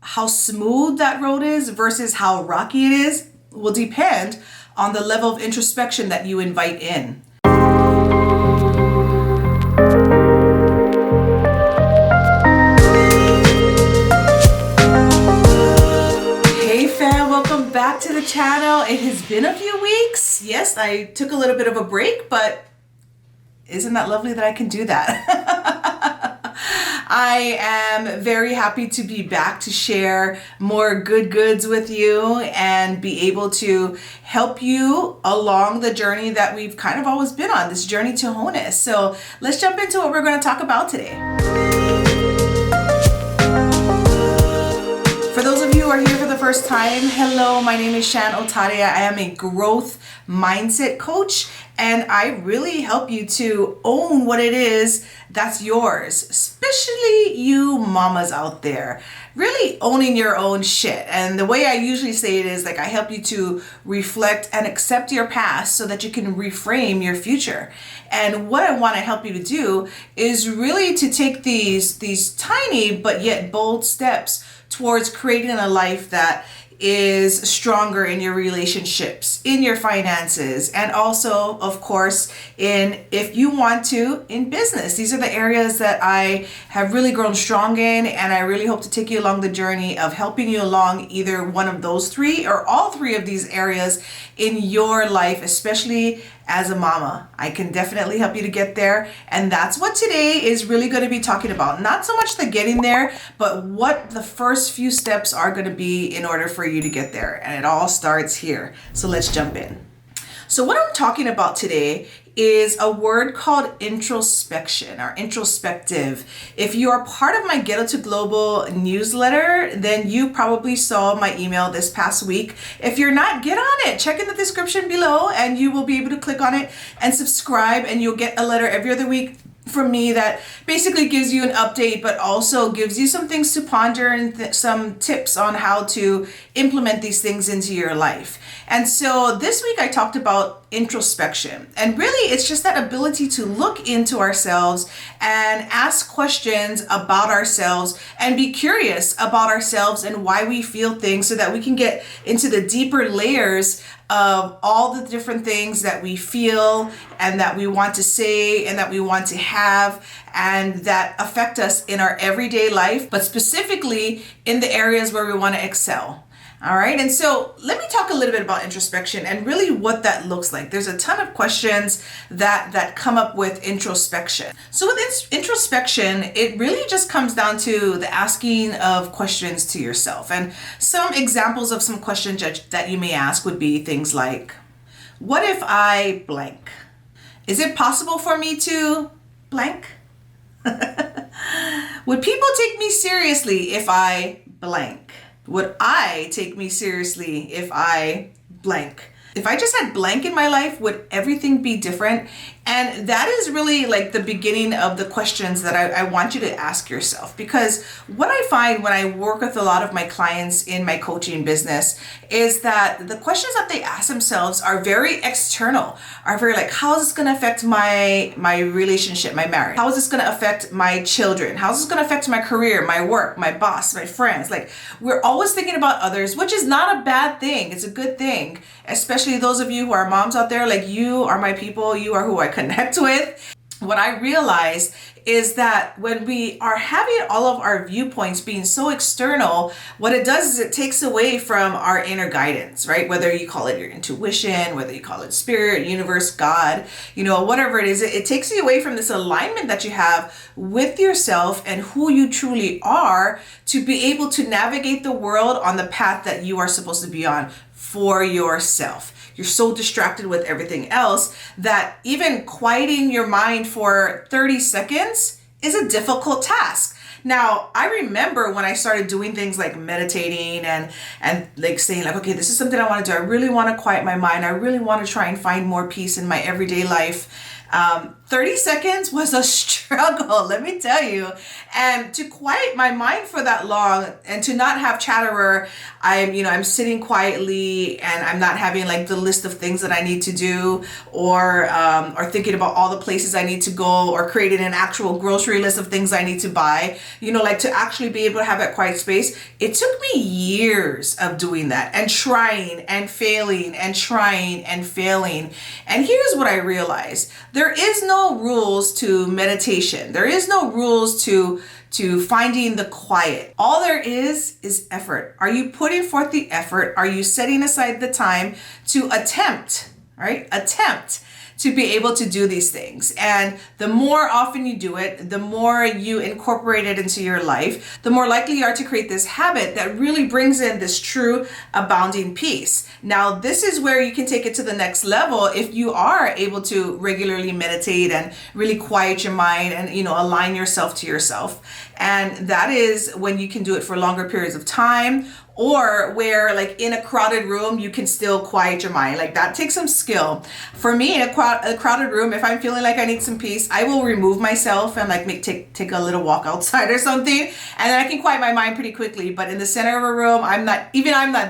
how smooth that road is versus how rocky it is will depend on the level of introspection that you invite in. Hey fam, welcome back to the channel. It has been a few weeks. Yes, I took a little bit of a break, but isn't that lovely that I can do that? I am very happy to be back to share more good goods with you and be able to help you along the journey that we've kind of always been on, this journey to wholeness. So let's jump into what we're going to talk about today. For those of you who are here for the first time, hello, my name is Shan Otare. I am a growth mindset coach, and I really help you to own what it is that's yours, especially you mamas out there, really owning your own shit. And the way I usually say it is like I help you to reflect and accept your past so that you can reframe your future. And what I want to help you to do is really to take these tiny but yet bold steps towards creating a life that is stronger in your relationships, in your finances, and also, of course, if you want to, in business. These are the areas that I have really grown strong in, and I really hope to take you along the journey of helping you along either one of those three or all three of these areas in your life, especially as a mama. I can definitely help you to get there. And that's what today is really going to be talking about. Not so much the getting there, but what the first few steps are going to be in order for you to get there. And it all starts here. So let's jump in. So what I'm talking about today is a word called introspection or introspective. If you are part of my Ghetto to Global newsletter, then you probably saw my email this past week. If you're not, get on it. Check in the description below and you will be able to click on it and subscribe, and you'll get a letter every other week from me that basically gives you an update, but also gives you some things to ponder and some tips on how to implement these things into your life. And so this week I talked about introspection, and really it's just that ability to look into ourselves and ask questions about ourselves and be curious about ourselves and why we feel things, so that we can get into the deeper layers of all the different things that we feel and that we want to say and that we want to have and that affect us in our everyday life, but specifically in the areas where we want to excel. All right. And so let me talk a little bit about introspection and really what that looks like. There's a ton of questions that come up with introspection. So with introspection, it really just comes down to the asking of questions to yourself. And some examples of some questions that you may ask would be things like, what if I blank? Is it possible for me to blank? Would people take me seriously if I blank? Would I take me seriously if I blank? If I just had blank in my life, would everything be different? And that is really like the beginning of the questions that I want you to ask yourself. Because what I find when I work with a lot of my clients in my coaching business is that the questions that they ask themselves are very external, are very like, how is this going to affect my relationship, my marriage? How is this going to affect my children? How is this going to affect my career, my work, my boss, my friends? Like, we're always thinking about others, which is not a bad thing. It's a good thing, especially those of you who are moms out there. Like, you are my people. You are who I connect with. What I realize is that when we are having all of our viewpoints being so external, what it does is it takes away from our inner guidance, right? Whether you call it your intuition, whether you call it spirit, universe, God, whatever it is, it takes you away from this alignment that you have with yourself and who you truly are to be able to navigate the world on the path that you are supposed to be on for yourself. You're so distracted with everything else that even quieting your mind for 30 seconds is a difficult task. Now, I remember when I started doing things like meditating and like saying like, okay, this is something I want to do. I really want to quiet my mind. I really want to try and find more peace in my everyday life. 30 seconds was a struggle, let me tell you. And to quiet my mind for that long and to not have chatter where I'm sitting quietly and I'm not having like the list of things that I need to do or thinking about all the places I need to go or creating an actual grocery list of things I need to buy, like to actually be able to have that quiet space. It took me years of doing that and trying and failing and trying and failing. And here's what I realized. There is no rules to meditation. There is no rules to finding the quiet. All there is effort. Are you putting forth the effort? Are you setting aside the time to attempt, right? Attempt to be able to do these things. And the more often you do it, the more you incorporate it into your life, the more likely you are to create this habit that really brings in this true abounding peace. Now, this is where you can take it to the next level if you are able to regularly meditate and really quiet your mind and, align yourself to yourself. And that is when you can do it for longer periods of time, or where like in a crowded room, you can still quiet your mind. Like that takes some skill. For me, in a crowded room, if I'm feeling like I need some peace, I will remove myself and like take a little walk outside or something. And then I can quiet my mind pretty quickly. But in the center of a room, I'm not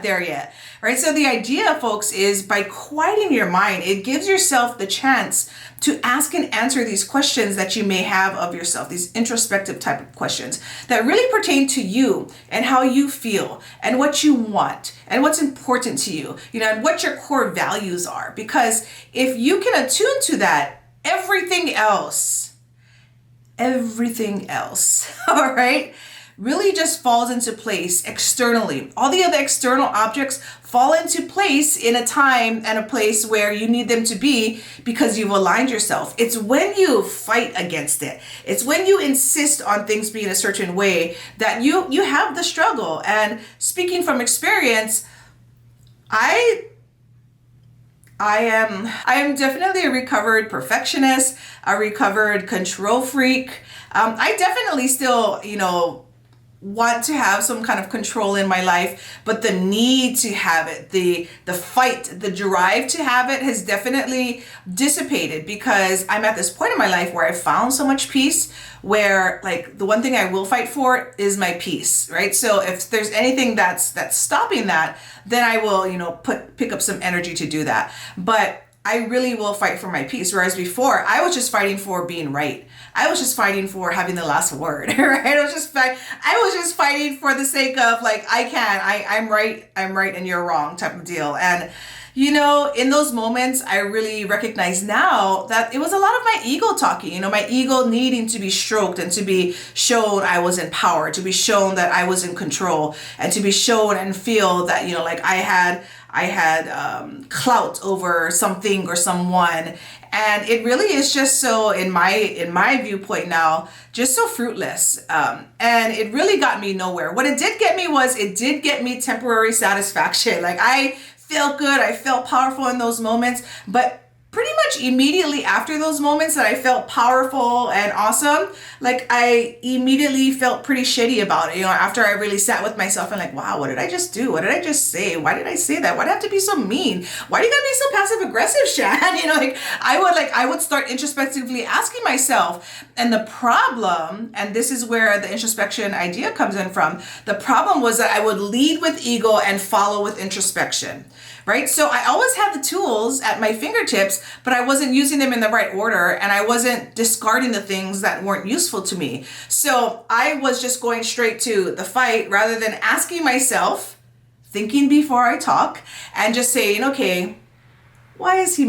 there yet. Right? So the idea, folks, is by quieting your mind, it gives yourself the chance to ask and answer these questions that you may have of yourself, these introspective type of questions that really pertain to you and how you feel and what you want and what's important to you, and what your core values are. Because if you can attune to that, everything else, all right, really just falls into place externally. All the other external objects fall into place in a time and a place where you need them to be because you've aligned yourself. It's when you fight against it. It's when you insist on things being a certain way that you have the struggle. And speaking from experience, I am definitely a recovered perfectionist, a recovered control freak. I definitely still, want to have some kind of control in my life, but the need to have it, the fight, the drive to have it has definitely dissipated because I'm at this point in my life where I found so much peace where like the one thing I will fight for is my peace, right? So if there's anything that's stopping that, then I will, pick up some energy to do that. But I really will fight for my peace. Whereas before, I was just fighting for being right. I was just fighting for having the last word, right? I was just fighting for the sake of like, I'm right, and you're wrong type of deal. And, in those moments, I really recognize now that it was a lot of my ego talking, my ego needing to be stroked and to be shown I was in power, to be shown that I was in control, and to be shown and feel that, like I had clout over something or someone. And it really is just so, in my viewpoint now, just so fruitless. And it really got me nowhere. What it did get me was it did get me temporary satisfaction. Like I felt good. I felt powerful in those moments. But pretty much immediately after those moments that I felt powerful and awesome, like I immediately felt pretty shitty about it. After I really sat with myself and like, wow, what did I just do? What did I just say? Why did I say that? Why did I have to be so mean? Why do you gotta be so passive aggressive, Shan? I would start introspectively asking myself. And the problem, and this is where the introspection idea comes in from, the problem was that I would lead with ego and follow with introspection. Right? So I always had the tools at my fingertips, but I wasn't using them in the right order and I wasn't discarding the things that weren't useful to me. So I was just going straight to the fight rather than asking myself, thinking before I talk, and just saying, okay, why is he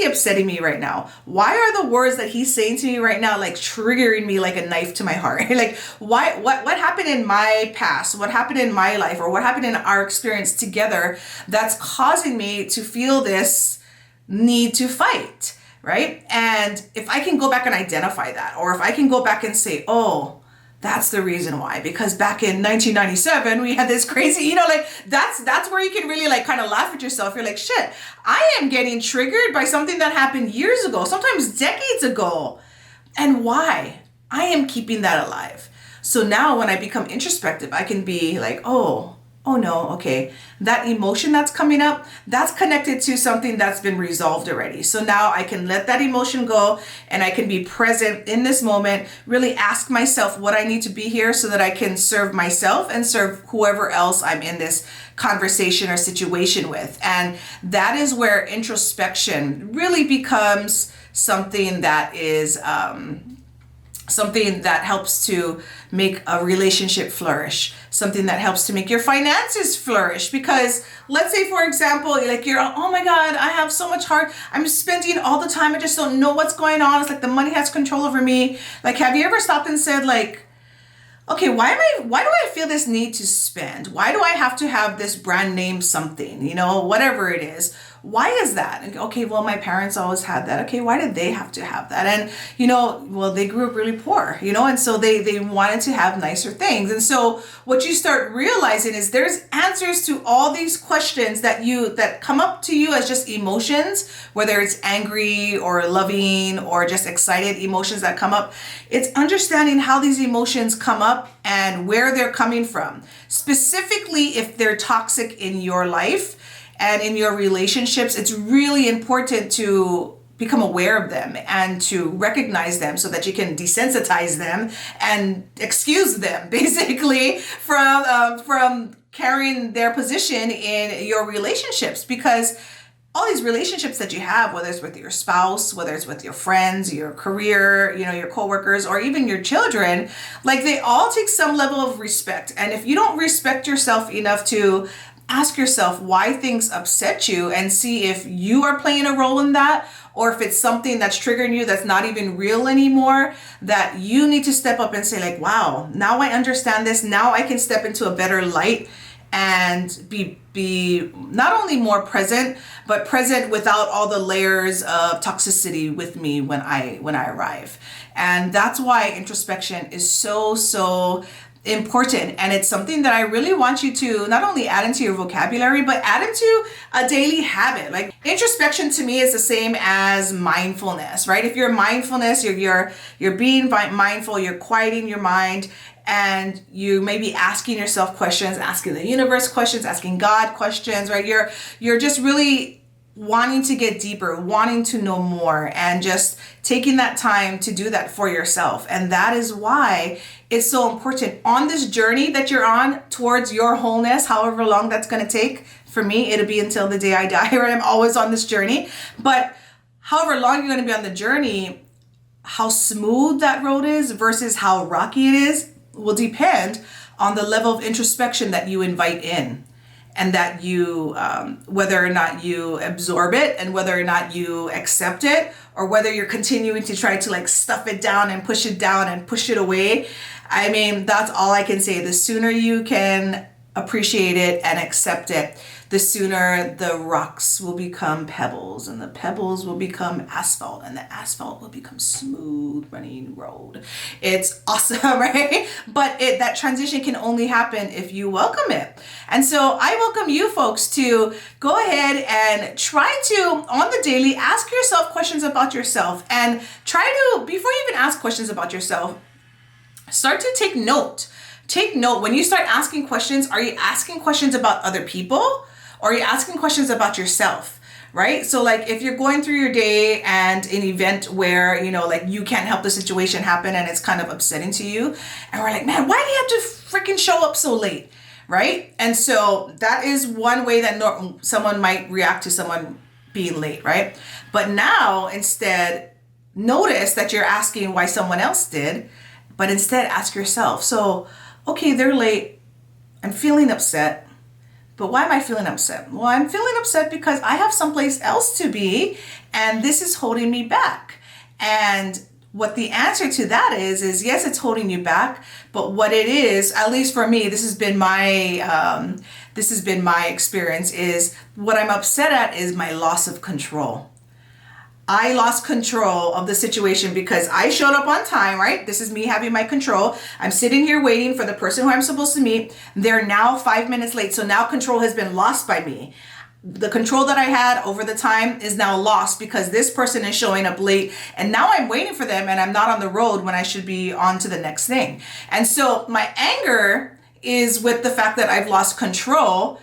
upsetting me right now? Why are the words that he's saying to me right now like triggering me like a knife to my heart? Like what happened in my past? What happened in my life, or what happened in our experience together that's causing me to feel this need to fight, right? And if I can go back and identify that, or if I can go back and say, oh, that's the reason why, because back in 1997, we had this crazy, that's where you can really like kind of laugh at yourself. You're like, shit, I am getting triggered by something that happened years ago, sometimes decades ago. And why? I am keeping that alive. So now when I become introspective, I can be like, oh, oh no, okay, that emotion that's coming up, that's connected to something that's been resolved already. So now I can let that emotion go and I can be present in this moment, really ask myself what I need to be here so that I can serve myself and serve whoever else I'm in this conversation or situation with. And that is where introspection really becomes something that is something that helps to make a relationship flourish, something that helps to make your finances flourish. Because let's say, for example, like you're, oh my God, I have so much heart. I'm spending all the time. I just don't know what's going on. It's like the money has control over me. Like, have you ever stopped and said like, okay, why do I feel this need to spend? Why do I have to have this brand name something, whatever it is? Why is that? Okay, well, my parents always had that. Okay, why did they have to have that? And, well, they grew up really poor, and so they wanted to have nicer things. And so what you start realizing is there's answers to all these questions that come up to you as just emotions, whether it's angry or loving or just excited emotions that come up. It's understanding how these emotions come up and where they're coming from. Specifically, if they're toxic in your life and in your relationships, it's really important to become aware of them and to recognize them so that you can desensitize them and excuse them basically from carrying their position in your relationships. Because all these relationships that you have, whether it's with your spouse, whether it's with your friends, your career, your coworkers, or even your children, like they all take some level of respect. And if you don't respect yourself enough to ask yourself why things upset you and see if you are playing a role in that, or if it's something that's triggering you that's not even real anymore, that you need to step up and say like, wow, now I understand this. Now I can step into a better light and be not only more present, but present without all the layers of toxicity with me when I arrive. And that's why introspection is so important. And it's something that I really want you to not only add into your vocabulary, but add into a daily habit. Like introspection to me is the same as mindfulness, right? If you're mindfulness, you're being mindful, you're quieting your mind, and you may be asking yourself questions, asking the universe questions, asking God questions, right? You're just really wanting to get deeper, wanting to know more, and just taking that time to do that for yourself. And that is why it's so important on this journey that you're on towards your wholeness, however long that's going to take. For me, it'll be until the day I die, right? I'm always on this journey. But however long you're going to be on the journey, how smooth that road is versus how rocky it is will depend on the level of introspection that you invite in, and that you, whether or not you absorb it and whether or not you accept it, or whether you're continuing to try to like stuff it down and push it away. I mean, that's all I can say. The sooner you can appreciate it and accept it, the sooner the rocks will become pebbles, and the pebbles will become asphalt, and the asphalt will become smooth running road. It's awesome, right? But that transition can only happen if you welcome it. And so I welcome you folks to go ahead and try to, on the daily, ask yourself questions about yourself, and try to, before you even ask questions about yourself, start to take note. Take note. When you start asking questions, are you asking questions about other people? Or are you asking questions about yourself, right? So like if you're going through your day and an event where, like you can't help the situation happen and it's kind of upsetting to you, and we're like, man, why do you have to freaking show up so late, right? And so that is one way that someone might react to someone being late, right? But now instead, notice that you're asking why someone else did, but instead ask yourself, so, okay, they're late, I'm feeling upset. But why am I feeling upset? Well, I'm feeling upset because I have someplace else to be, and this is holding me back. And what the answer to that is yes, it's holding you back. But what it is, at least for me, this has been my experience, is what I'm upset at is my loss of control. I lost control of the situation because I showed up on time, right? This is me having my control. I'm sitting here waiting for the person who I'm supposed to meet. They're now 5 minutes late. So now control has been lost by me. The control that I had over the time is now lost because this person is showing up late, and now I'm waiting for them and I'm not on the road when I should be on to the next thing. And so my anger is with the fact that I've lost control,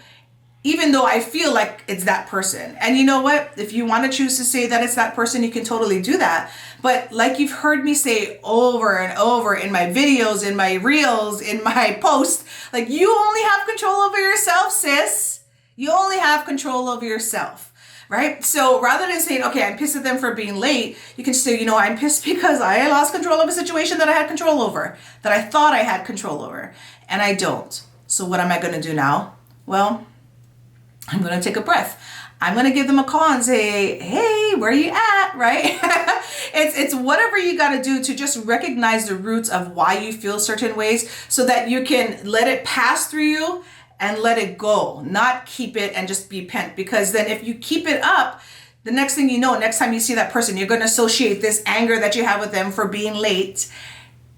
even though I feel like it's that person. And you know what? If you want to choose to say that it's that person, you can totally do that. But like you've heard me say over and over in my videos, in my reels, in my posts, like, you only have control over yourself, sis. You only have control over yourself, right? So rather than saying, okay, I'm pissed at them for being late, you can say, you know, I'm pissed because I lost control of a situation that I had control over, that I thought I had control over, and I don't. So what am I going to do now? Well, I'm going to take a breath. I'm going to give them a call and say, hey, where are you at, right? It's whatever you got to do to just recognize the roots of why you feel certain ways so that you can let it pass through you and let it go, not keep it and just be pent. Because then if you keep it up, the next thing you know, next time you see that person, you're going to associate this anger that you have with them for being late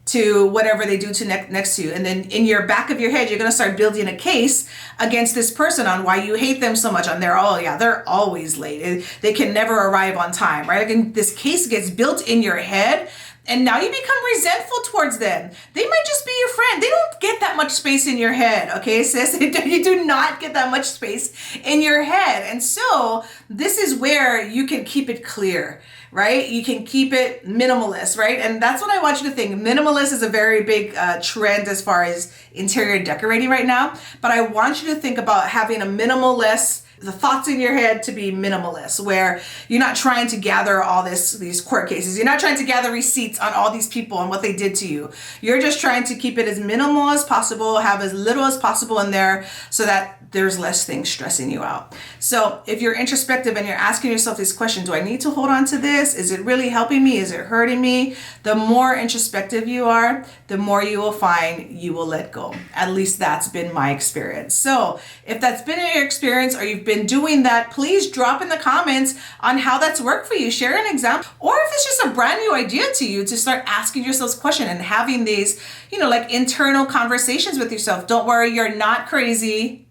to whatever they do to next to you. And then in your back of your head, you're going to start building a case against this person on why you hate them so much. And they're always late. They can never arrive on time, right? And this case gets built in your head. And now you become resentful towards them. They might just be your friend. They don't get that much space in your head, okay, sis? You do not get that much space in your head. And so this is where you can keep it clear, right? You can keep it minimalist, right? And that's what I want you to think. Minimalist is a very big trend as far as interior decorating right now. But I want you to think about having a minimalist, the thoughts in your head to be minimalist, where you're not trying to gather all these court cases. You're not trying to gather receipts on all these people and what they did to you. You're just trying to keep it as minimal as possible, have as little as possible in there so that there's less things stressing you out. So if you're introspective and you're asking yourself this question, do I need to hold on to this? Is it really helping me? Is it hurting me? The more introspective you are, the more you will find you will let go. At least that's been my experience. So if that's been your experience or you've been doing that, please drop in the comments on how that's worked for you. Share an example. Or if it's just a brand new idea to you to start asking yourselves questions and having these, like internal conversations with yourself. Don't worry, you're not crazy.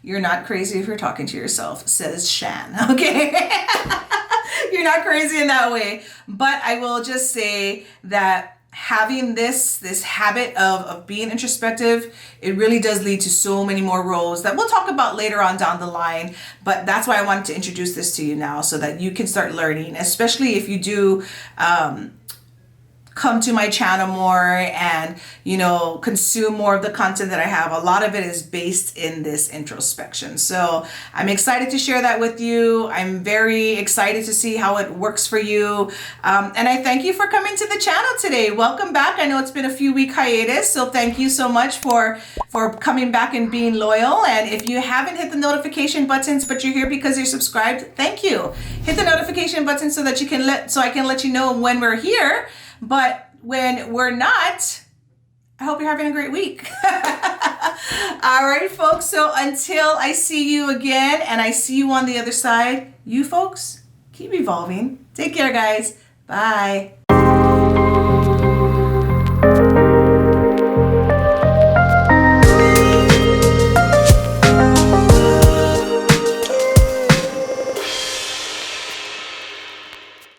You're not crazy if you're talking to yourself, says Shan, okay? You're not crazy in that way. But I will just say that having this habit of being introspective, it really does lead to so many more roles that we'll talk about later on down the line. But that's why I wanted to introduce this to you now so that you can start learning, especially if you do come to my channel more and consume more of the content that I have. A lot of it is based in this introspection. So I'm excited to share that with you. I'm very excited to see how it works for you. And I thank you for coming to the channel today. Welcome back. I know it's been a few week hiatus, so thank you so much for coming back and being loyal. And if you haven't hit the notification buttons, but you're here because you're subscribed, thank you. Hit the notification button so that I can let you know when we're here. But when we're not, I hope you're having a great week. All right, folks. So until I see you again and I see you on the other side, you folks keep evolving. Take care, guys. Bye.